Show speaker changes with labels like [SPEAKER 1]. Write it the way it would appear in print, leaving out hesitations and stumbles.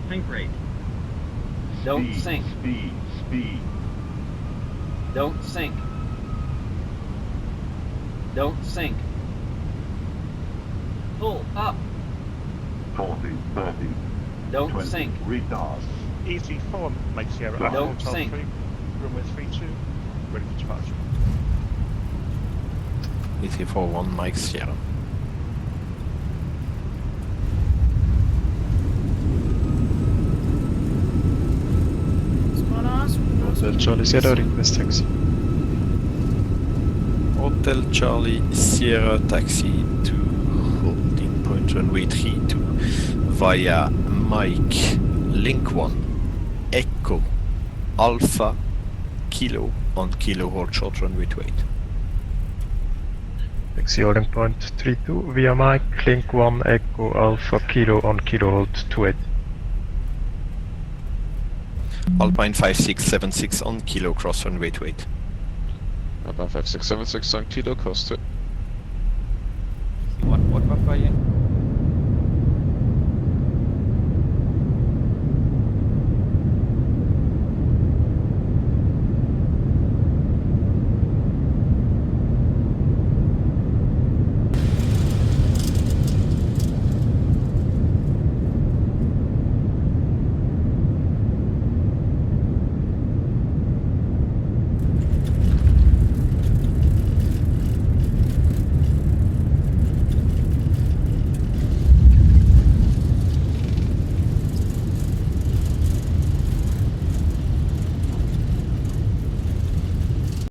[SPEAKER 1] Tank rate.
[SPEAKER 2] Don't
[SPEAKER 3] Speed,
[SPEAKER 2] sink.
[SPEAKER 3] Speed.
[SPEAKER 2] Don't sink. Don't sink. Pull up.
[SPEAKER 3] 40, 30,
[SPEAKER 2] Don't
[SPEAKER 3] 20.
[SPEAKER 2] sink.
[SPEAKER 3] Retard.
[SPEAKER 4] EC4, Mike Sierra,
[SPEAKER 3] Don't
[SPEAKER 4] Alpha Hotel
[SPEAKER 2] sink.
[SPEAKER 4] 3, runway 32, ready for departure.
[SPEAKER 5] EC41 Mike Sierra.
[SPEAKER 6] Hotel Charlie Sierra, request taxi.
[SPEAKER 5] Hotel Charlie Sierra taxi to holding point runway 32 via Mike Link 1 Echo Alpha Kilo on Kilo hold short runway 28.
[SPEAKER 6] Taxi holding point 32 via Mike, Link 1, Echo, Alpha, Kilo on Kilo hold 28.
[SPEAKER 5] Alpine 5676 on Kilo cross runway 28.
[SPEAKER 7] Alpine 5676 on Kilo, cost it.
[SPEAKER 1] What runway?